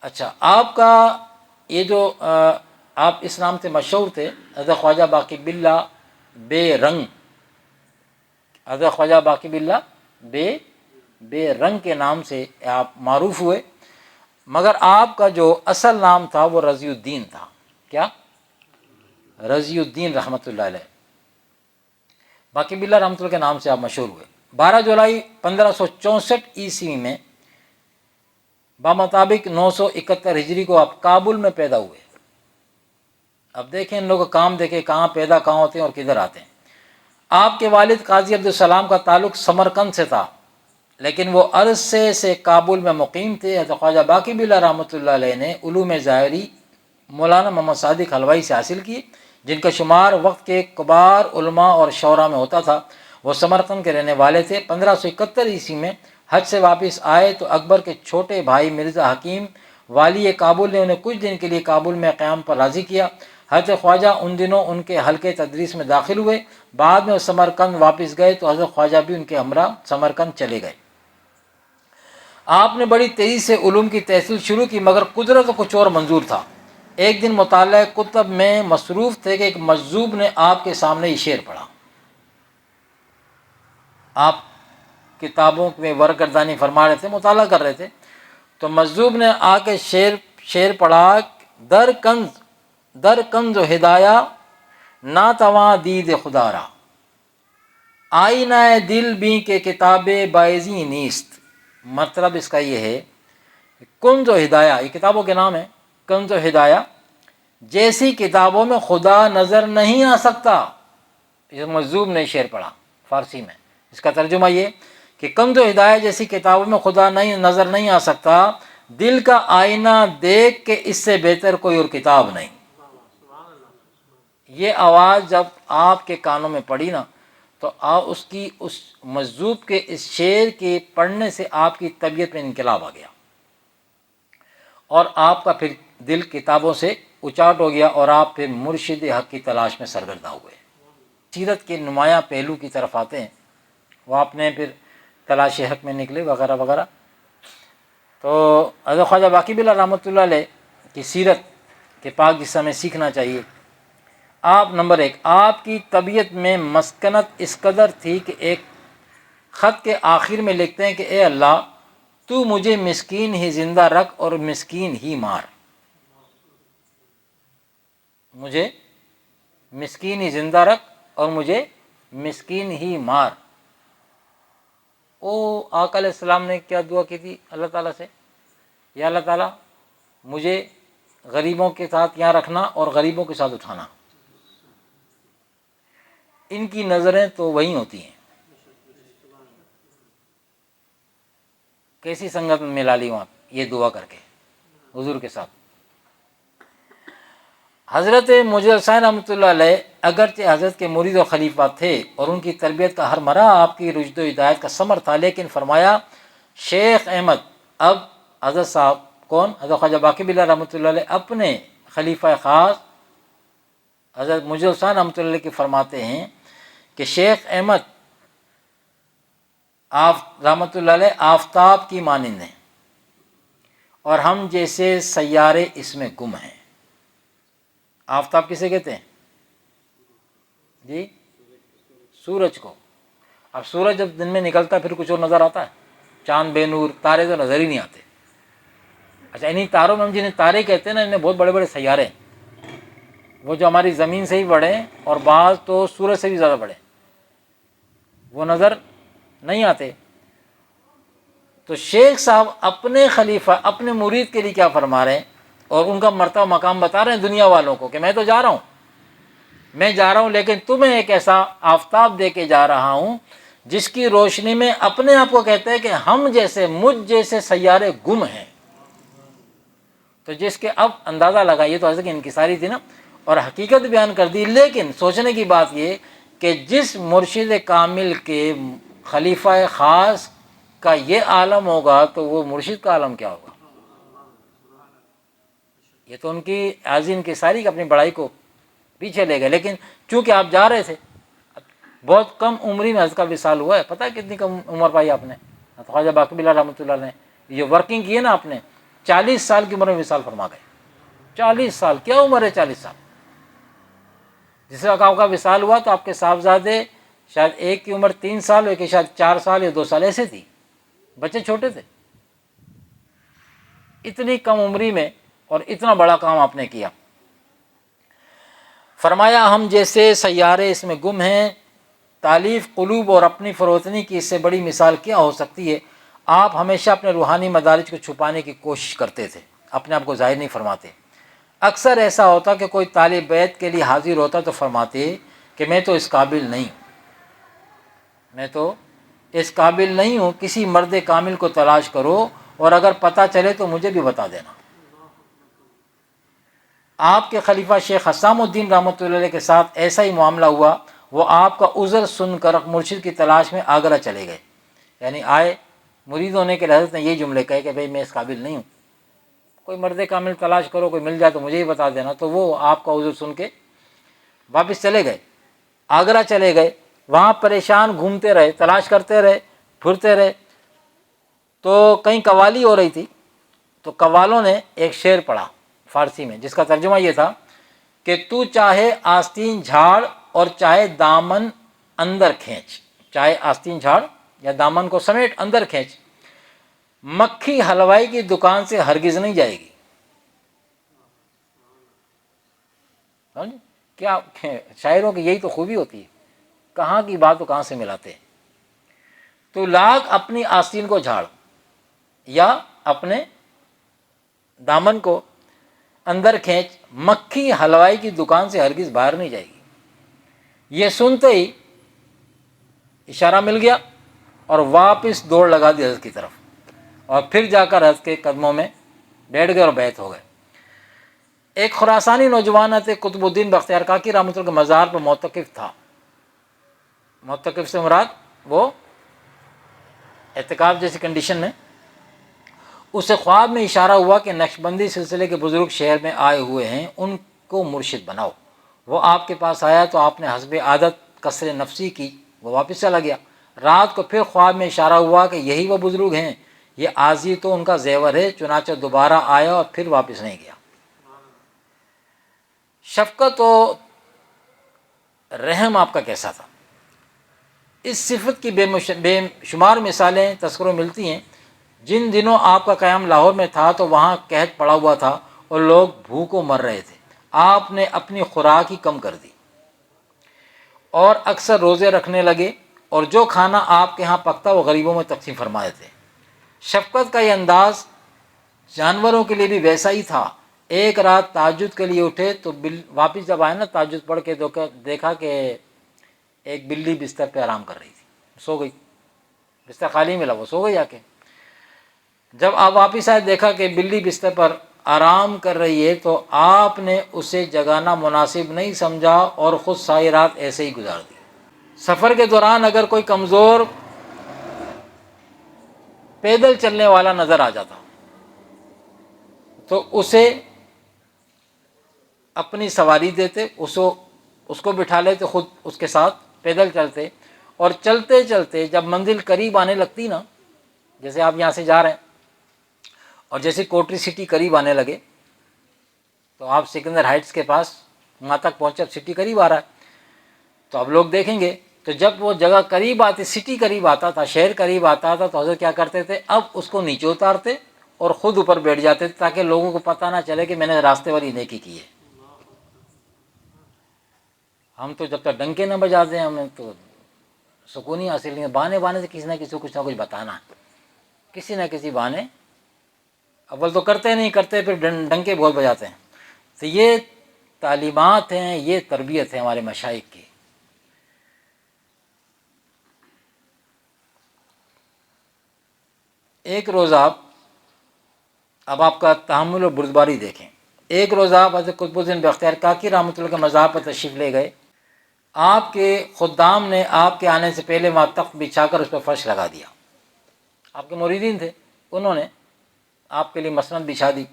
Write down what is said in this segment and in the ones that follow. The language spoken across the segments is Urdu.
اچھا، آپ کا یہ جو آپ اس نام سے مشہور تھے، حضرت خواجہ باقی باللہ بے رنگ، حضرت خواجہ باقی باللہ بے رنگ کے نام سے آپ معروف ہوئے، مگر آپ کا جو اصل نام تھا وہ رضی الدین تھا۔ کیا؟ رضی الدین رحمۃ اللہ علیہ، باقی باللہ رحمۃ اللہ کے نام سے آپ مشہور ہوئے۔ 12 جولائی 1564 عیسوی میں بمطابق 971 ہجری کو آپ کابل میں پیدا ہوئے۔ اب دیکھیں ان لوگوں کا کام، دیکھیں کہاں پیدا کہاں ہوتے ہیں اور کدھر آتے ہیں۔ آپ کے والد قاضی عبدالسلام کا تعلق سمرقند سے تھا، لیکن وہ عرصے سے کابل میں مقیم تھے۔ حضرت خواجہ باقی باللہ رحمۃ اللہ علیہ نے علوم ظاہری مولانا محمد صادق حلوائی سے حاصل کی، جن کا شمار وقت کے کبار علماء اور شعراء میں ہوتا تھا۔ وہ سمرقند کے رہنے والے تھے۔ 1571 عیسوی میں حج سے واپس آئے تو اکبر کے چھوٹے بھائی مرزا حکیم والی کابل نے انہیں کچھ دن کے لیے کابل میں قیام پر راضی کیا۔ حضرت خواجہ ان دنوں ان کے حلقے تدریس میں داخل ہوئے۔ بعد میں وہ سمرقند واپس گئے تو حضرت خواجہ بھی ان کے ہمراہ سمرقند چلے گئے۔ آپ نے بڑی تیزی سے علوم کی تحصیل شروع کی، مگر قدرت کو کچھ اور منظور تھا۔ ایک دن مطالعہ کتب میں مصروف تھے کہ ایک مجذوب نے آپ کے سامنے یہ شعر پڑھا۔ آپ کتابوں میں ورقردانی فرما رہے تھے، مطالعہ کر رہے تھے، تو مجذوب نے آ کے شعر پڑھا، در کنز و ہدایہ نا تواں دید خدا را، آئینہ دل بھی کے کتاب بائزی نیست۔ مطلب اس کا یہ ہے، کنز و ہدایہ یہ کتابوں کے نام ہے، کنز و ہدایہ جیسی کتابوں میں خدا نظر نہیں آ سکتا۔ یہ مجذوب نے شعر پڑھا فارسی میں، اس کا ترجمہ یہ کہ کنز و ہدایہ جیسی کتابوں میں خدا نظر نہیں آ سکتا، دل کا آئینہ دیکھ کے اس سے بہتر کوئی اور کتاب نہیں۔ یہ آواز جب آپ کے کانوں میں پڑی نا تو اس مجذوب کے اس شعر کے پڑھنے سے آپ کی طبیعت میں انقلاب آ گیا، اور آپ کا پھر دل کتابوں سے اچاٹ ہو گیا، اور آپ پھر مرشد حق کی تلاش میں سرگرداں ہوئے۔ سیرت کے نمایاں پہلو کی طرف آتے ہیں، وہ آپ نے پھر تلاش حق میں نکلے وغیرہ وغیرہ۔ تو حضرت خواجہ باقی باللہ رحمۃ اللہ علیہ کی سیرت کے پاک جسم میں سیکھنا چاہیے۔ آپ نمبر 1، آپ کی طبیعت میں مسکنت اس قدر تھی کہ ایک خط کے آخر میں لکھتے ہیں کہ اے اللہ تو مجھے مسکین ہی زندہ رکھ اور مسکین ہی مار، مجھے مسکین ہی زندہ رکھ اور مجھے مسکین ہی مار۔ آقا علیہ السلام نے کیا دعا کی تھی اللہ تعالیٰ سے؟ یا اللہ تعالیٰ مجھے غریبوں کے ساتھ یہاں رکھنا اور غریبوں کے ساتھ اٹھانا۔ ان کی نظریں تو وہیں ہوتی ہیں، کیسی سنگت میں ملا لی وہاں یہ دعا کر کے حضور کے ساتھ۔ حضرت موجد حسین رحمۃ اللہ علیہ اگرچہ حضرت کے مرید و خلیفہ تھے اور ان کی تربیت کا ہر مرحلہ آپ کی رشد و ہدایت کا ثمر تھا، لیکن فرمایا شیخ احمد، اب حضرت صاحب کون؟ حضرت خواجہ باقی باللہ رحمۃ اللہ علیہ اپنے خلیفہ خاص حضرت موجد حسین رحمۃ اللہ علیہ کے فرماتے ہیں کہ شیخ احمد رحمۃ اللہ علیہ آفتاب کی مانند ہیں اور ہم جیسے سیارے اس میں گم ہیں۔ آفتاب کسے کہتے ہیں جی؟ سورج کو۔ اب سورج جب دن میں نکلتا ہے پھر کچھ اور نظر آتا ہے؟ چاند بے نور، تارے تو نظر ہی نہیں آتے۔ اچھا، انہیں تاروں میں ہم جنہیں تارے کہتے ہیں نا، انہیں بہت بڑے بڑے سیارے ہیں، وہ جو ہماری زمین سے ہی بڑے ہیں اور بعض تو سورج سے بھی زیادہ بڑے، وہ نظر نہیں آتے۔ تو شیخ صاحب اپنے خلیفہ اپنے مرید کے لیے کیا فرما رہے ہیں اور ان کا مرتبہ مقام بتا رہے ہیں دنیا والوں کو کہ میں تو جا رہا ہوں لیکن تمہیں ایک ایسا آفتاب دے کے جا رہا ہوں جس کی روشنی میں اپنے آپ کو کہتے ہیں کہ ہم جیسے مجھ جیسے سیارے گم ہیں۔ تو جس کے اب اندازہ لگائیے تو حضرت کی انکساری تھی نا، اور حقیقت بیان کر دی، لیکن سوچنے کی بات یہ کہ جس مرشد کامل کے خلیفہ خاص کا یہ عالم ہوگا تو وہ مرشد کا عالم کیا ہوگا؟ یہ تو ان کی عاجزی انکساری کی اپنی بڑائی کو پیچھے لے گئے، لیکن چونکہ آپ جا رہے تھے، بہت کم عمری میں حضرت کا وصال ہوا ہے۔ پتہ ہے کتنی کم عمر پائی آپ نے؟ خواجہ باقی باللہ رحمۃ اللہ نے یہ ورکنگ کی ہے نا آپ نے، 40 سال کی عمر میں وصال فرما گئے۔ 40 سال، کیا عمر ہے 40 سال؟ جس وقت آپ کا وصال ہوا تو آپ کے صاحبزادے شاید ایک کی عمر 3 سال، ایک کی شاید 4 سال یا 2 سال ایسے تھی، بچے چھوٹے تھے۔ اتنی کم عمری میں اور اتنا بڑا کام آپ نے کیا۔ فرمایا ہم جیسے سیارے اس میں گم ہیں، تالیف قلوب اور اپنی فروتنی کی اس سے بڑی مثال کیا ہو سکتی ہے؟ آپ ہمیشہ اپنے روحانی مدارج کو چھپانے کی کوشش کرتے تھے، اپنے آپ کو ظاہر نہیں فرماتے۔ اکثر ایسا ہوتا کہ کوئی طالب بیت کے لیے حاضر ہوتا تو فرماتے کہ میں تو اس قابل نہیں ہوں، میں تو اس قابل نہیں ہوں، کسی مرد کامل کو تلاش کرو اور اگر پتہ چلے تو مجھے بھی بتا دینا۔ آپ کے خلیفہ شیخ حسام الدین رحمۃ اللہ علیہ کے ساتھ ایسا ہی معاملہ ہوا۔ وہ آپ کا عذر سن کر مرشد کی تلاش میں آگرہ چلے گئے، یعنی آئے مرید ہونے کے حضرت نے یہ جملے کہے کہ بھئی میں اس قابل نہیں ہوں، کوئی مرد کامل تلاش کرو، کوئی مل جائے تو مجھے ہی بتا دینا۔ تو وہ آپ کا عذر سن کے واپس چلے گئے، آگرہ چلے گئے، وہاں پریشان گھومتے رہے، تلاش کرتے رہے، پھرتے رہے۔ تو کہیں قوالی ہو رہی تھی، تو قوالوں نے ایک شعر پڑھا فارسی میں، جس کا ترجمہ یہ تھا کہ تو چاہے آستین جھاڑ اور چاہے دامن اندر کھینچ، چاہے آستین جھاڑ یا دامن کو سمیٹ اندر کھینچ، مکھی حلوائی کی دکان سے ہرگز نہیں جائے گی۔ کیا شاعروں کی یہی تو خوبی ہوتی ہے، کہاں کی بات تو کہاں سے ملاتے ہیں۔ تو لاکھ اپنی آستین کو جھاڑ یا اپنے دامن کو اندر کھینچ، مکھی حلوائی کی دکان سے ہرگز باہر نہیں جائے گی۔ یہ سنتے ہی اشارہ مل گیا اور واپس دوڑ لگا دی حضرت کی طرف، اور پھر جا کر حضرت کے قدموں میں بیٹھ گئے اور بیعت ہو گئے۔ ایک خراسانی نوجوان تھے قطب الدین بختیار کاکی رحمۃ اللہ کے مزار پر معتکف تھا۔ معتکف سے مراد وہ اعتکاف جیسی کنڈیشن میں، اسے خواب میں اشارہ ہوا کہ نقشبندی سلسلے کے بزرگ شہر میں آئے ہوئے ہیں، ان کو مرشد بناؤ۔ وہ آپ کے پاس آیا تو آپ نے حسب عادت کسر نفسی کی، وہ واپس چلا گیا۔ رات کو پھر خواب میں اشارہ ہوا کہ یہی وہ بزرگ ہیں، یہ عاضی تو ان کا زیور ہے، چنانچہ دوبارہ آیا اور پھر واپس نہیں گیا۔ شفقت و رحم آپ کا کیسا تھا؟ اس صفت کی بے شمار مثالیں تذکروں ملتی ہیں۔ جن دنوں آپ کا قیام لاہور میں تھا تو وہاں قحط پڑا ہوا تھا اور لوگ بھوکوں مر رہے تھے، آپ نے اپنی خوراک ہی کم کر دی اور اکثر روزے رکھنے لگے، اور جو کھانا آپ کے ہاں پکتا وہ غریبوں میں تقسیم فرما دیتے۔ شفقت کا یہ انداز جانوروں کے لیے بھی ویسا ہی تھا۔ ایک رات تہجد کے لیے اٹھے تو واپس جب آئے نا تہجد پڑھ کے دیکھا کہ ایک بلی بستر پہ آرام کر رہی تھی، سو گئی، بستر خالی ملا، وہ سو گئی آ کے۔ جب آپ واپس آئے دیکھا کہ بلی بستر پر آرام کر رہی ہے تو آپ نے اسے جگانا مناسب نہیں سمجھا اور خود ساری رات ایسے ہی گزار دی۔ سفر کے دوران اگر کوئی کمزور پیدل چلنے والا نظر آ جاتا تو اسے اپنی سواری دیتے، اس کو بٹھا لیتے، خود اس کے ساتھ پیدل چلتے، اور چلتے چلتے جب منزل قریب آنے لگتی نا، جیسے آپ یہاں سے جا رہے ہیں اور جیسے کوٹری سٹی قریب آنے لگے تو آپ سکندر ہائٹس کے پاس وہاں تک پہنچے، اب سٹی قریب آ رہا ہے تو اب لوگ دیکھیں گے، تو جب وہ جگہ قریب آتی، سٹی قریب آتا تھا، شہر قریب آتا تھا، تو حضرت کیا کرتے تھے، اب اس کو نیچے اتارتے اور خود اوپر بیٹھ جاتے تھے تاکہ لوگوں کو پتہ نہ چلے کہ میں نے راستے والی نیکی کی ہے۔ ہم تو جب تک ڈنکے نہ بجاتے ہیں ہمیں تو سکون ہی حاصل نہیں ہے۔ بہانے سے کسی نہ کسی کو کچھ نہ کچھ بتانا، کسی نہ کسی بہانے، اول تو کرتے نہیں، کرتے پھر ڈنکے بہت بجاتے ہیں۔ تو یہ تعلیمات ہیں، یہ تربیت ہے ہمارے مشائخ کی۔ ایک روز اب آپ کا تحمل اور بردباری دیکھیں۔ ایک روز آپ حضرت قطب الدین بختیار کاکی رحمۃ اللہ کے مزار پر تشریف لے گئے۔ آپ کے خدام نے آپ کے آنے سے پہلے وہاں تخت بچھا کر اس پر فرش لگا دیا۔ آپ کے مریدین تھے، انہوں نے آپ کے لیے مسند بچھا دی۔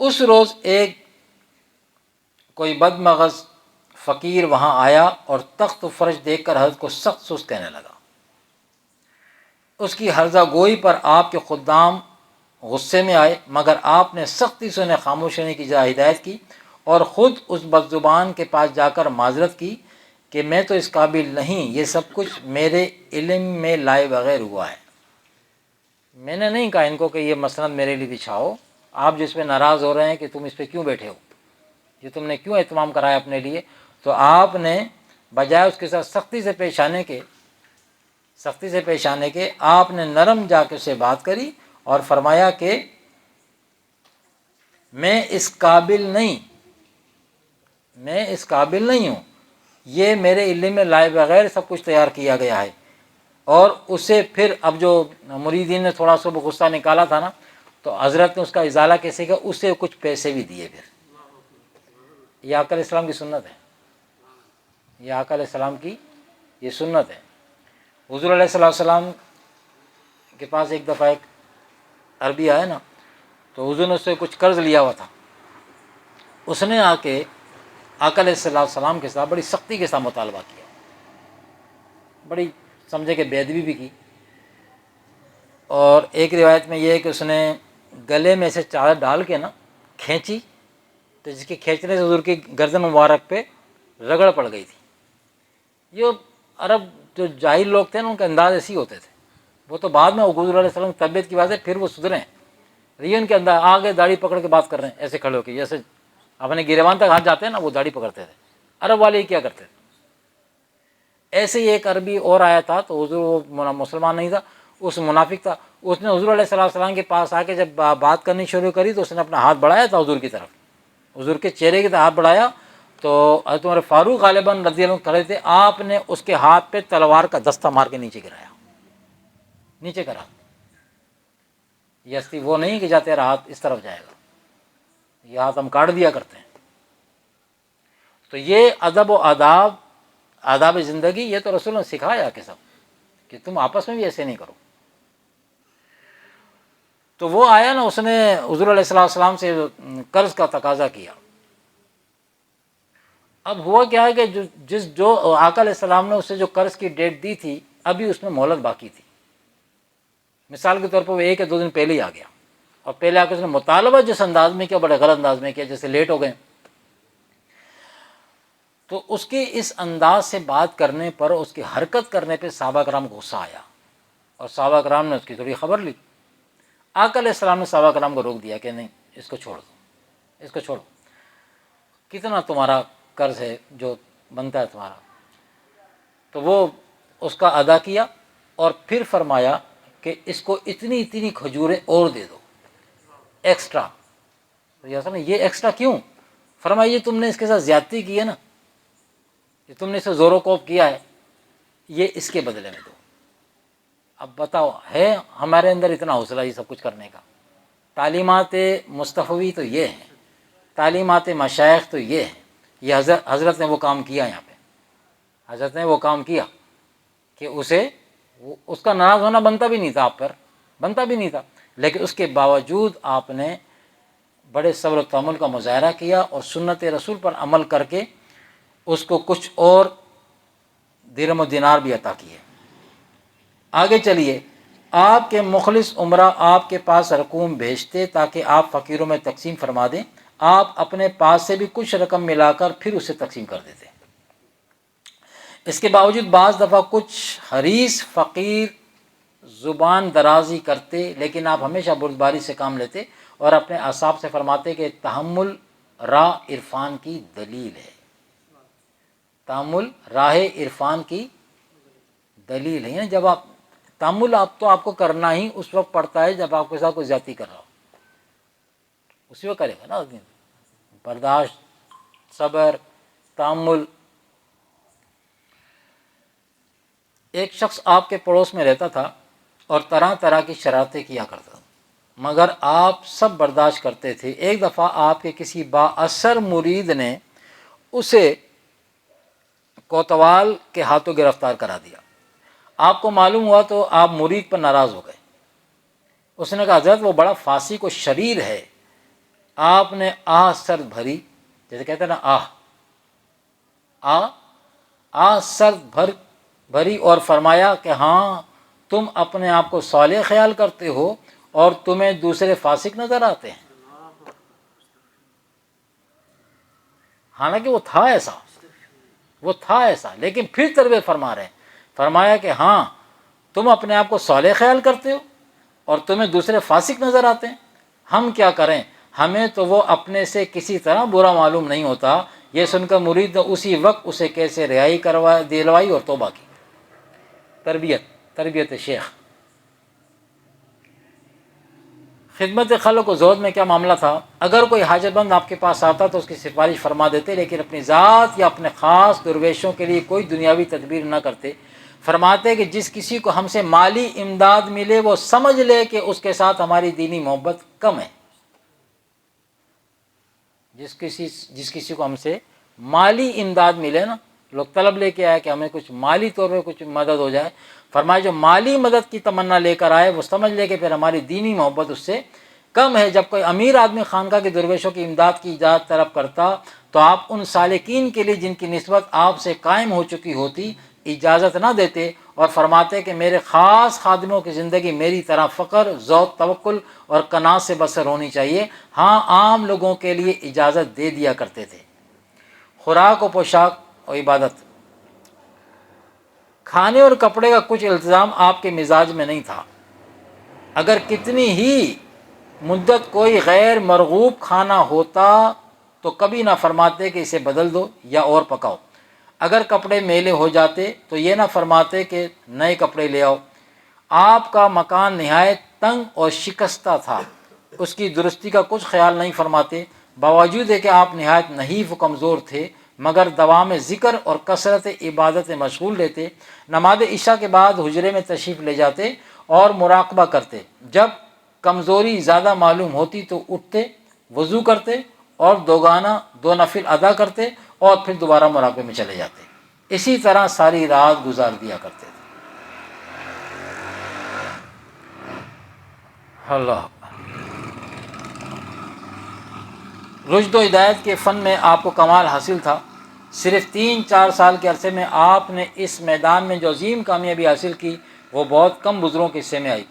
اس روز ایک کوئی بد مغز فقیر وہاں آیا اور تخت و فرش دیکھ کر حضرت کو سخت سست کہنے لگا۔ اس کی ہرزہ گوئی پر آپ کے خدام غصے میں آئے، مگر آپ نے سختی سے انہیں خاموش رہنے کی جگہ ہدایت کی اور خود اس بد زبان کے پاس جا کر معذرت کی کہ میں تو اس قابل نہیں، یہ سب کچھ میرے علم میں لائے بغیر ہوا ہے۔ میں نے نہیں کہا ان کو کہ یہ مسند میرے لیے بچھاؤ، آپ جس پہ ناراض ہو رہے ہیں کہ تم اس پہ کیوں بیٹھے ہو، یہ تم نے کیوں اہتمام کرایا اپنے لیے، تو آپ نے بجائے اس کے ساتھ سختی سے پیش آنے کے آپ نے نرم جا کے اسے بات کری اور فرمایا کہ میں اس قابل نہیں ہوں، یہ میرے علم میں لائے بغیر سب کچھ تیار کیا گیا ہے۔ اور اسے پھر اب جو مریدین نے تھوڑا سا وہ غصہ نکالا تھا نا، تو حضرت نے اس کا ازالہ کیسے کیا، اسے کچھ پیسے بھی دیے پھر۔ یہ آقا علیہ السلام کی سنت ہے، یہ آقا علیہ السلام کی یہ سنت ہے۔ حضور علیہ السلام کے پاس ایک دفعہ ایک عربی آیا نا، تو حضور نے اس سے کچھ قرض لیا ہوا تھا، اس نے آ کے آقا علیہ السلام کے ساتھ بڑی سختی کے ساتھ مطالبہ کیا، بڑی سمجھے کہ بے ادبی بھی کی۔ اور ایک روایت میں یہ ہے کہ اس نے گلے میں سے چادر ڈال کے نا کھینچی، تو جس کے کھینچنے سے حضور کی گردن مبارک پہ رگڑ پڑ گئی تھی۔ یہ عرب جو جاہل لوگ تھے نا، ان کے انداز ایسے ہی ہوتے تھے، وہ تو بعد میں حضور علیہ السلام کی طبیعت کی وجہ سے پھر وہ سدھرے ہیں، یہ ان کے انداز آگے داڑھی پکڑ کے بات کر رہے ہیں ایسے کھڑے ہو کے، جیسے اپنے گریبان تک ہاتھ جاتے ہیں نا، وہ داڑھی پکڑتے تھے، عرب والے ہی کیا کرتے تھے۔ ایسے ہی ایک عربی اور آیا تھا، تو حضور وہ مسلمان نہیں تھا، اس منافق تھا، اس نے حضور علیہ السلام کے پاس آ کے جب بات کرنی شروع کری تو اس نے اپنا ہاتھ بڑھایا تھا حضور کی طرف، حضور کے چہرے کی طرف ہاتھ بڑھایا، تو حضرت عمر فاروق غالباً رضی اللہ عنہ کھڑے تھے، آپ نے اس کے ہاتھ پہ تلوار کا دستہ مار کے نیچے گرایا، نیچے کرا۔ یہ وہ نہیں کہ جاتے تیرا ہاتھ اس طرف جائے گا، یہ ہاتھ ہم کاٹ دیا کرتے ہیں۔ تو یہ ادب و آداب زندگی، یہ تو رسول نے سکھایا کہ سب کہ تم آپس میں بھی ایسے نہیں کرو۔ تو وہ آیا نا، اس نے حضور علیہ السلام سے قرض کا تقاضا کیا۔ اب ہوا کیا ہے کہ جو آقا علیہ السلام نے اسے جو قرض کی ڈیٹ دی تھی، ابھی اس میں مہلت باقی تھی۔ مثال کے طور پر وہ 1 یا 2 دن پہلے ہی آ گیا، اور پہلے آ کے اس نے مطالبہ جس انداز میں کیا، بڑے غلط انداز میں کیا، جیسے لیٹ ہو گئے۔ تو اس کے اس انداز سے بات کرنے پر، اس کی حرکت کرنے پہ صحابہ کرام کو غصہ آیا، اور صحابہ کرام نے اس کی تھوڑی خبر لی۔ آقا علیہ السلام نے صحابہ کرام کو روک دیا کہ نہیں، اس کو چھوڑ دو، اس کو چھوڑو، کتنا تمہارا قرض ہے جو بنتا ہے تمہارا۔ تو وہ اس کا ادا کیا، اور پھر فرمایا کہ اس کو اتنی کھجوریں اور دے دو ایکسٹرا۔ تو یہ ایکسٹرا کیوں؟ فرمایا یہ تم نے اس کے ساتھ زیادتی کی ہے نا، یہ تم نے اسے زور و کوب کیا ہے، یہ اس کے بدلے میں دو۔ اب بتاؤ، ہے ہمارے اندر اتنا حوصلہ یہ سب کچھ کرنے کا؟ تعلیمات مصطفی تو یہ ہیں، تعلیمات مشائخ تو یہ ہیں، یہ حضرت نے وہ کام کیا، یہاں پہ حضرت نے وہ کام کیا کہ اس کا ناراض ہونا بنتا بھی نہیں تھا، آپ پر بنتا بھی نہیں تھا، لیکن اس کے باوجود آپ نے بڑے صبر و تحمل کا مظاہرہ کیا، اور سنت رسول پر عمل کر کے اس کو کچھ اور درہم و دینار بھی عطا کیے۔ آگے چلیے، آپ کے مخلص عمرہ آپ کے پاس رقوم بھیجتے تاکہ آپ فقیروں میں تقسیم فرما دیں، آپ اپنے پاس سے بھی کچھ رقم ملا کر پھر اسے تقسیم کر دیتے۔ اس کے باوجود بعض دفعہ کچھ حریص فقیر زبان درازی کرتے، لیکن آپ ہمیشہ بردباری سے کام لیتے اور اپنے اصحاب سے فرماتے کہ تحمل راہ عرفان کی دلیل ہے، تحمل راہ عرفان کی دلیل ہے۔ یعنی جب آپ تحمل آپ کو کرنا ہی اس وقت پڑتا ہے جب آپ کے ساتھ کوئی زیادتی کر رہا ہو، اسی وقت کرے گا نا آدمی۔ برداشت، صبر، تحمل۔ ایک شخص آپ کے پڑوس میں رہتا تھا اور طرح طرح کی شرارتیں کیا کرتا تھا، مگر آپ سب برداشت کرتے تھے۔ ایک دفعہ آپ کے کسی با اثر مرید نے اسے کوتوال کے ہاتھوں گرفتار کرا دیا۔ آپ کو معلوم ہوا تو آپ مرید پر ناراض ہو گئے۔ اس نے کہا حضرت وہ بڑا فاسق و شریر ہے۔ آپ نے سرد بھری، جیسے کہتے ہیں نا سرد بھری، اور فرمایا کہ ہاں تم اپنے آپ کو صالح خیال کرتے ہو اور تمہیں دوسرے فاسق نظر آتے ہیں. حالانکہ وہ تھا ایسا لیکن پھر تربیت فرما رہے ہیں. فرمایا کہ ہاں تم اپنے آپ کو صالح خیال کرتے ہو اور تمہیں دوسرے فاسق نظر آتے ہیں. ہم کیا کریں؟ ہمیں تو وہ اپنے سے کسی طرح برا معلوم نہیں ہوتا. یہ سن کر مرید نے اسی وقت اسے کیسے رہائی دلوائی اور توبہ کی. تربیت شیخ. خدمت خلق و زہد میں کیا معاملہ تھا؟ اگر کوئی حاجت مند آپ کے پاس آتا تو اس کی سفارش فرما دیتے، لیکن اپنی ذات یا اپنے خاص درویشوں کے لیے کوئی دنیاوی تدبیر نہ کرتے. فرماتے کہ جس کسی کو ہم سے مالی امداد ملے وہ سمجھ لے کہ اس کے ساتھ ہماری دینی محبت کم ہے. جس کسی کو ہم سے مالی امداد ملے نا، لوگ طلب لے کے آئے کہ ہمیں کچھ مالی طور پہ کچھ مدد ہو جائے، فرمایا جو مالی مدد کی تمنا لے کر آئے وہ سمجھ لے کہ پھر ہماری دینی محبت اس سے کم ہے. جب کوئی امیر آدمی خانقاہ کے درویشوں کی امداد کی اجازت طلب کرتا تو آپ ان سالکین کے لیے جن کی نسبت آپ سے قائم ہو چکی ہوتی اجازت نہ دیتے اور فرماتے کہ میرے خاص خادموں کی زندگی میری طرح فقر، ذوق، توکل اور قناعت سے بسر ہونی چاہیے. ہاں عام لوگوں کے لیے اجازت دے دیا کرتے تھے. خوراک و پوشاک اور عبادت. کھانے اور کپڑے کا کچھ التزام آپ کے مزاج میں نہیں تھا. اگر کتنی ہی مدت کوئی غیر مرغوب کھانا ہوتا تو کبھی نہ فرماتے کہ اسے بدل دو یا اور پکاؤ. اگر کپڑے میلے ہو جاتے تو یہ نہ فرماتے کہ نئے کپڑے لے آؤ. آپ کا مکان نہایت تنگ اور شکستہ تھا، اس کی درستی کا کچھ خیال نہیں فرماتے. باوجود ہے کہ آپ نہایت نحیف و کمزور تھے مگر دوام ذکر اور کثرت عبادت میں مشغول رہتے. نماز عشاء کے بعد حجرے میں تشریف لے جاتے اور مراقبہ کرتے. جب کمزوری زیادہ معلوم ہوتی تو اٹھتے، وضو کرتے اور دو نفل ادا کرتے اور پھر دوبارہ مراقبے میں چلے جاتے. اسی طرح ساری رات گزار دیا کرتے تھے. اللہ. رشد و ہدایت کے فن میں آپ کو کمال حاصل تھا. صرف 3-4 سال کے عرصے میں آپ نے اس میدان میں جو عظیم کامیابی حاصل کی وہ بہت کم بزرگوں کے حصے میں آئی.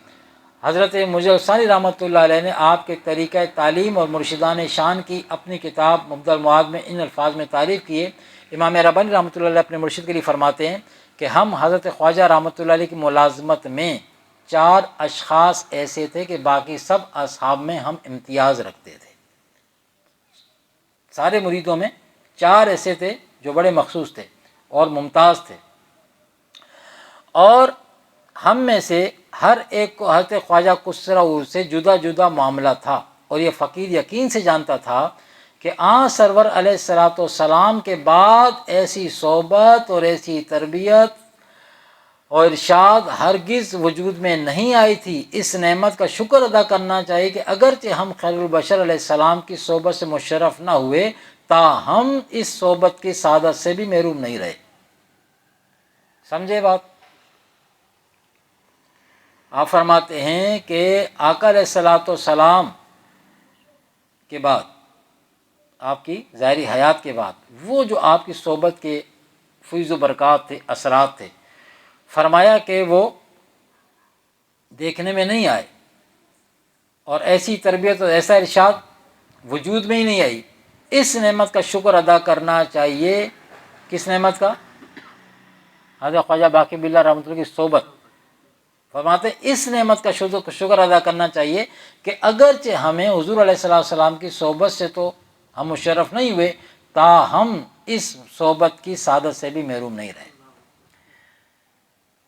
حضرت مجد ثانی رحمۃ اللہ علیہ نے آپ کے طریقہ تعلیم اور مرشدان شان کی اپنی کتاب مبدع المعاد میں ان الفاظ میں تعریف کیے. امام ربانی رحمۃ اللہ علیہ اپنے مرشد کے لیے فرماتے ہیں کہ ہم حضرت خواجہ رحمۃ اللہ علیہ کی ملازمت میں 4 اشخاص ایسے تھے کہ باقی سب اصحاب میں ہم امتیاز رکھتے تھے. سارے مریدوں میں 4 ایسے تھے جو بڑے مخصوص تھے اور ممتاز تھے، اور ہم میں سے ہر ایک کو حضرت خواجہ خسرو سے جدا جدا معاملہ تھا. اور یہ فقیر یقین سے جانتا تھا کہ آن سرور علیہ الصلوۃ والسلام کے بعد ایسی صحبت اور ایسی تربیت اور ارشاد ہرگز وجود میں نہیں آئی تھی. اس نعمت کا شکر ادا کرنا چاہیے کہ اگرچہ ہم خیر البشر علیہ السلام کی صحبت سے مشرف نہ ہوئے تاہم اس صحبت کی سعادت سے بھی محروم نہیں رہے. سمجھے بات؟ آپ فرماتے ہیں کہ آقا علیہ الصلوۃ والسلام کے بعد، آپ کی ظاہری حیات کے بعد، وہ جو آپ کی صحبت کے فیض و برکات تھے، اثرات تھے، فرمایا کہ وہ دیکھنے میں نہیں آئے اور ایسی تربیت اور ایسا ارشاد وجود میں ہی نہیں آئی. اس نعمت کا شکر ادا کرنا چاہیے. کس نعمت کا؟ حضرت خواجہ باقی باللہ رحمۃ اللہ کی صحبت. فرماتے اس نعمت کا شکر ادا کرنا چاہیے کہ اگرچہ ہمیں حضور علیہ السلام کی صحبت سے تو ہم مشرف نہیں ہوئے تاہم اس صحبت کی سعادت سے بھی محروم نہیں رہے.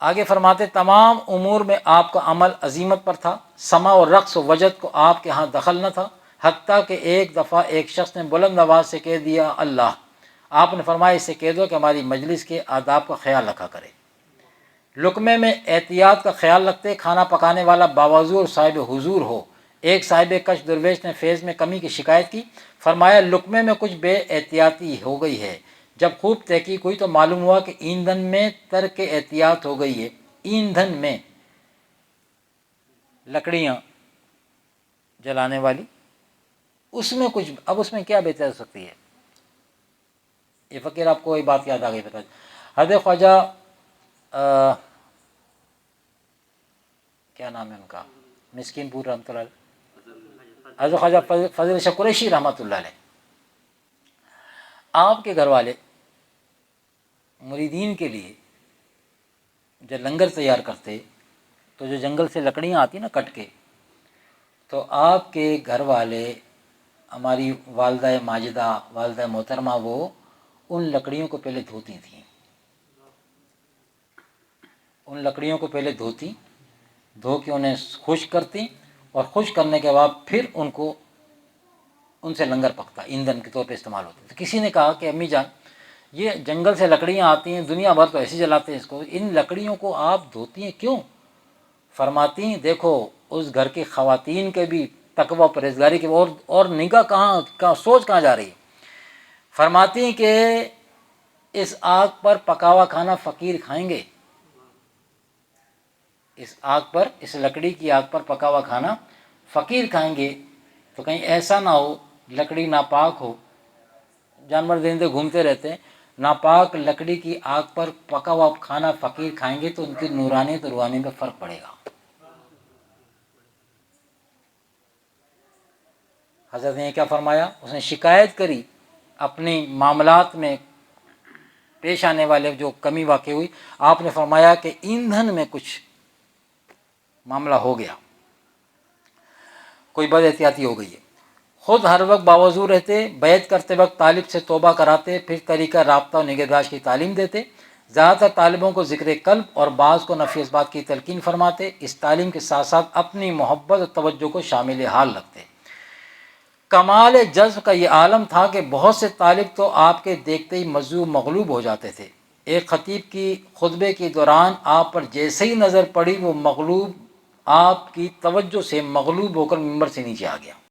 آگے فرماتے تمام امور میں آپ کا عمل عزیمت پر تھا. سما اور رقص و وجد کو آپ کے ہاں دخل نہ تھا، حتیٰ کہ ایک دفعہ ایک شخص نے بلند آواز سے کہہ دیا اللہ. آپ نے فرمایا اس سے کہہ دو کہ ہماری مجلس کے آداب کا خیال رکھا کرے. لقمے میں احتیاط کا خیال رکھتے. کھانا پکانے والا باوضو اور صاحب حضور ہو. ایک صاحب کش درویش نے فیض میں کمی کی شکایت کی. فرمایا لقمے میں کچھ بے احتیاطی ہو گئی ہے. جب خوب تحقیق ہوئی تو معلوم ہوا کہ ایندھن میں ترک احتیاط ہو گئی ہے. ایندھن میں لکڑیاں جلانے والی، اس میں کچھ، اب اس میں کیا بہتر ہو سکتی ہے؟ یہ فقیر آپ کو وہی بات یاد آ گئی. حضرت خواجہ کیا نام ہے ان کا، مسکین پور رحمۃ اللہ علیہ، حضرت خواجہ فضل شاہ قریشی رحمۃ اللہ علیہ، آپ کے گھر والے مریدین کے لیے جب لنگر تیار کرتے تو جو جنگل سے لکڑیاں آتی نا کٹ کے، تو آپ کے گھر والے، ہماری والدہ ماجدہ، والدہ محترمہ، وہ ان لکڑیوں کو پہلے دھوتی تھیں، ان لکڑیوں کو پہلے دھو کے انہیں خشک کرتی، اور خشک کرنے کے بعد پھر ان سے لنگر پکتا، ایندھن کے طور پہ استعمال ہوتا۔ تو کسی نے کہا کہ امی جان، یہ جنگل سے لکڑیاں آتی ہیں، دنیا بھر تو ایسے جلاتے ہیں اس کو، ان لکڑیوں کو آپ دھوتی ہیں کیوں؟ فرماتی ہیں دیکھو اس گھر کی خواتین کے بھی تقوی پرہیزگاری کی اور نگاہ کہاں سوچ کہاں جا رہی ہے؟ فرماتی ہیں کہ اس آگ پر پکا ہوا کھانا فقیر کھائیں گے، اس لکڑی کی آگ پر پکا ہوا کھانا فقیر کھائیں گے، تو کہیں ایسا نہ ہو لکڑی ناپاک ہو، جانور درندے گھومتے رہتے ہیں، ناپاک لکڑی کی آگ پر پکا ہوا کھانا فقیر کھائیں گے تو ان کی نورانیت اور روحانیت میں فرق پڑے گا۔ حضرت نے کیا فرمایا؟ اس نے شکایت کری اپنی معاملات میں پیش آنے والے جو کمی واقع ہوئی، آپ نے فرمایا کہ ایندھن میں کچھ معاملہ ہو گیا، کوئی بد احتیاطی ہو گئی ہے۔ خود ہر وقت باوضو رہتے، بیعت کرتے وقت طالب سے توبہ کراتے، پھر طریقہ رابطہ اور نگہداشت کی تعلیم دیتے، زیادہ تر طالبوں کو ذکر قلب اور بعض کو نفی اثبات کی تلقین فرماتے، اس تعلیم کے ساتھ ساتھ اپنی محبت اور توجہ کو شامل حال رکھتے۔ کمال جذب کا یہ عالم تھا کہ بہت سے طالب تو آپ کے دیکھتے ہی مجذوب مغلوب ہو جاتے تھے۔ ایک خطیب کی خطبے کے دوران آپ پر جیسے ہی نظر پڑی، وہ مغلوب آپ کی توجہ سے مغلوب ہو کر ممبر سے نیچے آ گیا۔